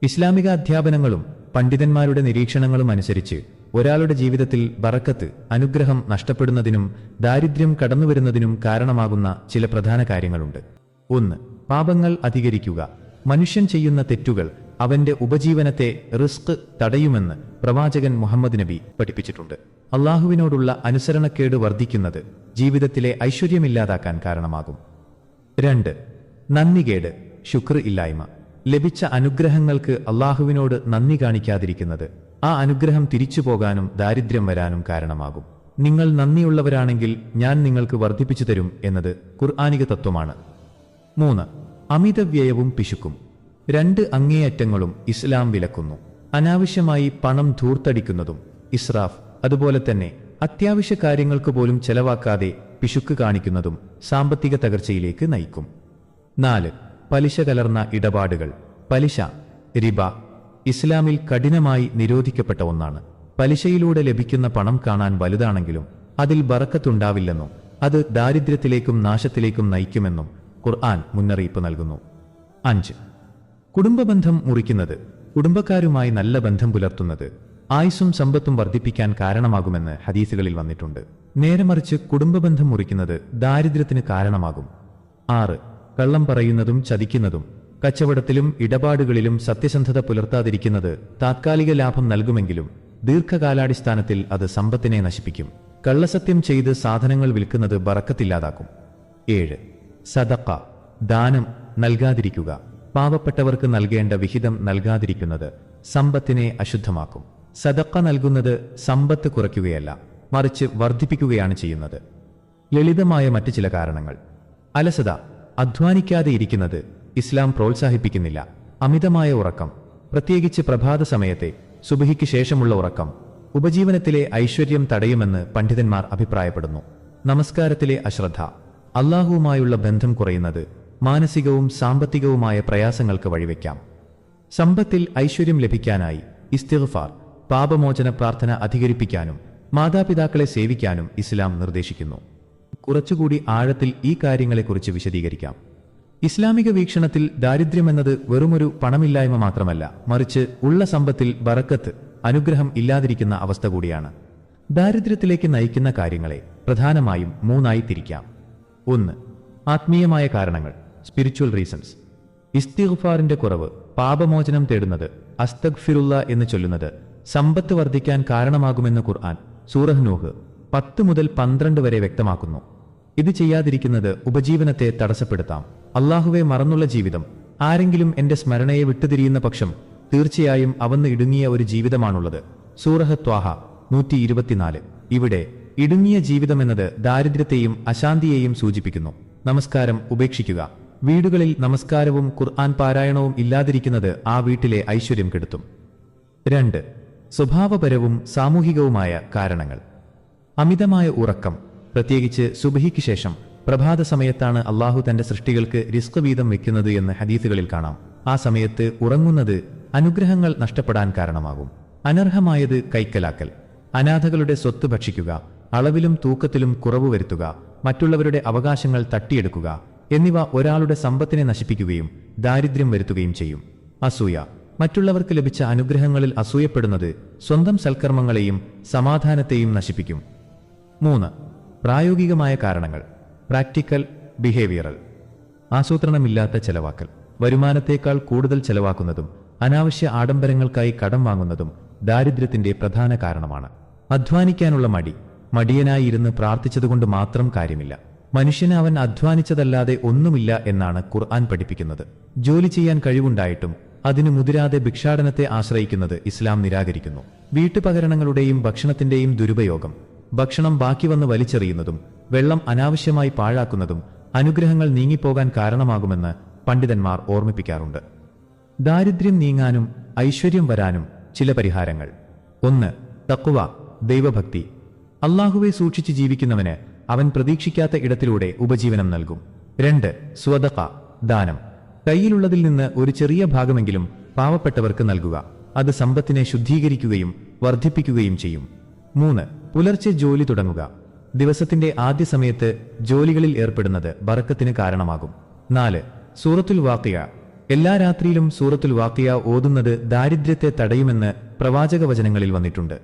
ഇസ്ലാമിക അധ്യാപനങ്ങളും പണ്ഡിതന്മാരുടെ നിരീക്ഷണങ്ങളും അനുസരിച്ച് ഒരാളുടെ ജീവിതത്തിൽ ബറക്കത്ത്, അനുഗ്രഹം നഷ്ടപ്പെടുന്നതിനും ദാരിദ്ര്യം കടന്നുവരുന്നതിനും കാരണമാകുന്ന ചില പ്രധാന കാര്യങ്ങളുണ്ട്. 1. പാപങ്ങൾ അധികരിക്കുക. മനുഷ്യൻ ചെയ്യുന്ന തെറ്റുകൾ അവന്റെ ഉപജീവനത്തെ റിസ്ക് തടയുമെന്ന് പ്രവാചകൻ മുഹമ്മദ് നബി പഠിപ്പിച്ചിട്ടുണ്ട്. അള്ളാഹുവിനോടുള്ള അനുസരണക്കേട് വർദ്ധിക്കുന്നത് ജീവിതത്തിലെ ഐശ്വര്യമില്ലാതാക്കാൻ കാരണമാകും. 2. നന്ദികേട്, ശുക്ർ ഇല്ലായ്മ. ലഭിച്ച അനുഗ്രഹങ്ങൾക്ക് അള്ളാഹുവിനോട് നന്ദി കാണിക്കാതിരിക്കുന്നത് ആ അനുഗ്രഹം തിരിച്ചു പോകാനും ദാരിദ്ര്യം വരാനും കാരണമാകും. നിങ്ങൾ നന്ദിയുള്ളവരാണെങ്കിൽ ഞാൻ നിങ്ങൾക്ക് വർദ്ധിപ്പിച്ചു തരും എന്നത് ഖുർആനിക തത്വമാണ്. 3. അമിതവ്യയവും പിശുക്കും. 2 അങ്ങേയറ്റങ്ങളും ഇസ്ലാം വിലക്കുന്നു. അനാവശ്യമായി പണം ധൂർത്തടിക്കുന്നതും ഇസ്രാഫ്, അതുപോലെ തന്നെ അത്യാവശ്യ കാര്യങ്ങൾക്ക് പോലും ചെലവാക്കാതെ പിശുക്ക് കാണിക്കുന്നതും സാമ്പത്തിക തകർച്ചയിലേക്ക് നയിക്കും. 4. പലിശ കലർന്ന ഇടപാടുകൾ. പലിശ, റിബ, ഇസ്ലാമിൽ കഠിനമായി നിരോധിക്കപ്പെട്ട ഒന്നാണ്. പലിശയിലൂടെ ലഭിക്കുന്ന പണം കാണാൻ വലുതാണെങ്കിലും അതിൽ ബറക്കത്തുണ്ടാവില്ലെന്നും അത് ദാരിദ്ര്യത്തിലേക്കും നാശത്തിലേക്കും നയിക്കുമെന്നും ഖുർആൻ മുന്നറിയിപ്പ് നൽകുന്നു. 5. കുടുംബബന്ധം മുറിക്കുന്നത്. കുടുംബക്കാരുമായി നല്ല ബന്ധം പുലർത്തുന്നത് ആയുസ്സും സമ്പത്തും വർദ്ധിപ്പിക്കാൻ കാരണമാകുമെന്ന് ഹദീസുകളിൽ വന്നിട്ടുണ്ട്. നേരെ മറിച്ച് കുടുംബബന്ധം മുറിക്കുന്നത് ദാരിദ്ര്യത്തിന് കാരണമാകും. 6. കള്ളം പറയുന്നതും ചതിക്കുന്നതും. കച്ചവടത്തിലും ഇടപാടുകളിലും സത്യസന്ധത പുലർത്താതിരിക്കുന്നത് താത്കാലിക ലാഭം നൽകുമെങ്കിലും ദീർഘകാലാടിസ്ഥാനത്തിൽ അത് സമ്പത്തിനെ നശിപ്പിക്കും. കള്ളസത്യം ചെയ്ത് സാധനങ്ങൾ വിൽക്കുന്നത് ബറക്കത്തില്ലാതാക്കും. 7. സദഖ, ദാനം നൽകാതിരിക്കുക. പാവപ്പെട്ടവർക്ക് നൽകേണ്ട വിഹിതം നൽകാതിരിക്കുന്നത് സമ്പത്തിനെ അശുദ്ധമാക്കും. സദഖ നൽകുന്നത് സമ്പത്ത് കുറയ്ക്കുകയല്ല, മറിച്ച് വർദ്ധിപ്പിക്കുകയാണ് ചെയ്യുന്നത്. ലളിതമായ മറ്റു ചില കാരണങ്ങൾ. അലസത, അധ്വാനിക്കാതെ ഇരിക്കുന്നത് ഇസ്ലാം പ്രോത്സാഹിപ്പിക്കുന്നില്ല. അമിതമായ ഉറക്കം, പ്രത്യേകിച്ച് പ്രഭാത സമയത്തെ സുബഹിക്ക് ശേഷമുള്ള ഉറക്കം ഉപജീവനത്തിലെ ഐശ്വര്യം തടയുമെന്ന് പണ്ഡിതന്മാർ അഭിപ്രായപ്പെടുന്നു. നമസ്കാരത്തിലെ അശ്രദ്ധ, അള്ളാഹുവുമായുള്ള ബന്ധം കുറയുന്നത് മാനസികവും സാമ്പത്തികവുമായ പ്രയാസങ്ങൾക്ക് വഴിവെക്കാം. സമ്പത്തിൽ ഐശ്വര്യം ലഭിക്കാനായി ഇസ്തിഗ്ഫാർ, പാപമോചന പ്രാർത്ഥന അധികരിപ്പിക്കാനും മാതാപിതാക്കളെ സേവിക്കാനും ഇസ്ലാം നിർദ്ദേശിക്കുന്നു. കുറച്ചുകൂടി ആഴത്തിൽ ഈ കാര്യങ്ങളെക്കുറിച്ച് വിശദീകരിക്കാം. ഇസ്ലാമിക വീക്ഷണത്തിൽ ദാരിദ്ര്യമെന്നത് വെറുമൊരു പണമില്ലായ്മ മാത്രമല്ല, മറിച്ച് ഉള്ള സമ്പത്തിൽ ബറക്കത്ത്, അനുഗ്രഹം ഇല്ലാതിരിക്കുന്ന അവസ്ഥ കൂടിയാണ്. ദാരിദ്ര്യത്തിലേക്ക് നയിക്കുന്ന കാര്യങ്ങളെ പ്രധാനമായും 3 തിരിക്കാം. 1. ആത്മീയമായ കാരണങ്ങൾ, സ്പിരിച്വൽ റീസൺസ്. ഇസ്തിഗ്ഫാറിന്റെ കുറവ്, പാപമോചനം തേടുന്നത്, അസ്തഗ്ഫിറുള്ള എന്ന് ചൊല്ലുന്നത് സമ്പത്ത് വർദ്ധിക്കാൻ കാരണമാകുമെന്ന് ഖുർആൻ സൂറഹ് നൂഹ് 10 മുതൽ 12 വരെ വ്യക്തമാക്കുന്നു. ഇത് ചെയ്യാതിരിക്കുന്നത് ഉപജീവനത്തെ തടസ്സപ്പെടുത്താം. അള്ളാഹുവെ മറന്നുള്ള ജീവിതം, ആരെങ്കിലും എന്റെ സ്മരണയെ വിട്ടുതിരിയുന്ന പക്ഷം തീർച്ചയായും അവന്ന് ഇടുങ്ങിയ ഒരു ജീവിതമാണുള്ളത്. സൂറഹ് ത്വാഹ 124. ഇവിടെ ഇടുങ്ങിയ ജീവിതമെന്നത് ദാരിദ്ര്യത്തെയും അശാന്തിയെയും സൂചിപ്പിക്കുന്നു. നമസ്കാരം ഉപേക്ഷിക്കുക. വീടുകളിൽ നമസ്കാരവും ഖുർആൻ പാരായണവും ഇല്ലാതിരിക്കുന്നത് ആ വീട്ടിലെ ഐശ്വര്യം കെടുത്തും. 2. സ്വഭാവപരവും സാമൂഹികവുമായ കാരണങ്ങൾ. അമിതമായ ഉറക്കം, പ്രത്യേകിച്ച് സുബഹിക്ക് ശേഷം പ്രഭാത സമയത്താണ് അള്ളാഹു തന്റെ സൃഷ്ടികൾക്ക് റിസ്ക് വീതം വെക്കുന്നത് എന്ന് ഹദീസുകളിൽ കാണാം. ആ സമയത്ത് ഉറങ്ങുന്നത് അനുഗ്രഹങ്ങൾ നഷ്ടപ്പെടാൻ കാരണമാകും. അനർഹമായത് കൈക്കലാക്കൽ, അനാഥകളുടെ സ്വത്ത് ഭക്ഷിക്കുക, അളവിലും തൂക്കത്തിലും കുറവ് വരുത്തുക, മറ്റുള്ളവരുടെ അവകാശങ്ങൾ തട്ടിയെടുക്കുക എന്നിവ ഒരാളുടെ സമ്പത്തിനെ നശിപ്പിക്കുകയും ദാരിദ്ര്യം വരുത്തുകയും ചെയ്യും. അസൂയ, മറ്റുള്ളവർക്ക് ലഭിച്ച അനുഗ്രഹങ്ങളിൽ അസൂയപ്പെടുന്നത് സ്വന്തം സൽക്കർമ്മങ്ങളെയും സമാധാനത്തെയും നശിപ്പിക്കും. 3. പ്രായോഗികമായ കാരണങ്ങൾ, പ്രാക്ടിക്കൽ, ബിഹേവിയറൽ. ആസൂത്രണമില്ലാത്ത ചെലവാക്കൽ, വരുമാനത്തേക്കാൾ കൂടുതൽ ചെലവാക്കുന്നതും അനാവശ്യ ആഡംബരങ്ങൾക്കായി കടം വാങ്ങുന്നതും ദാരിദ്ര്യത്തിന്റെ പ്രധാന കാരണമാണ്. അധ്വാനിക്കാനുള്ള മടി, മടിയനായി ഇരുന്ന് പ്രാർത്ഥിച്ചതുകൊണ്ട് മാത്രം കാര്യമില്ല. മനുഷ്യന് അവൻ അധ്വാനിച്ചതല്ലാതെ ഒന്നുമില്ല എന്നാണ് ഖുർആൻ പഠിപ്പിക്കുന്നത്. ജോലി ചെയ്യാൻ കഴിവുണ്ടായിട്ടും അതിനു മുതിരാതെ ഭിക്ഷാടനത്തെ ആശ്രയിക്കുന്നത് ഇസ്ലാം നിരാകരിക്കുന്നു. വീട്ടുപകരണങ്ങളുടെയും ഭക്ഷണത്തിന്റെയും ദുരുപയോഗം, ഭക്ഷണം ബാക്കി വന്ന് വലിച്ചെറിയുന്നതും വെള്ളം അനാവശ്യമായി പാഴാക്കുന്നതും അനുഗ്രഹങ്ങൾ നീങ്ങിപ്പോകാൻ കാരണമാകുമെന്ന് പണ്ഡിതന്മാർ ഓർമ്മിപ്പിക്കാറുണ്ട്. ദാരിദ്ര്യം നീങ്ങാനും ഐശ്വര്യം വരാനും ചില പരിഹാരങ്ങൾ. 1. തഖ്വ, ദൈവഭക്തി. അള്ളാഹുവെ സൂക്ഷിച്ച് ജീവിക്കുന്നവന് അവൻ പ്രതീക്ഷിക്കാത്ത ഇടത്തിലൂടെ ഉപജീവനം നൽകും. 2. സ്വദഖ, ദാനം. കയ്യിലുള്ളതിൽ നിന്ന് ഒരു ചെറിയ ഭാഗമെങ്കിലും പാവപ്പെട്ടവർക്ക് നൽകുക. അത് സമ്പത്തിനെ ശുദ്ധീകരിക്കുകയും വർദ്ധിപ്പിക്കുകയും ചെയ്യും. 3. പുലർച്ചെ ജോലി തുടങ്ങുക. ദിവസത്തിന്റെ ആദ്യ സമയത്ത് ജോലികളിൽ ഏർപ്പെടുന്നത് ബറക്കത്തിന് കാരണമാകും. 4. സൂറത്തുൽ വാഖിയ, എല്ലാ രാത്രിയിലും സൂറത്തുൽ വാഖിയ ഓതുന്നത് ദാരിദ്ര്യത്തെ തടയുമെന്ന് പ്രവാചക വചനങ്ങളിൽ വന്നിട്ടുണ്ട്.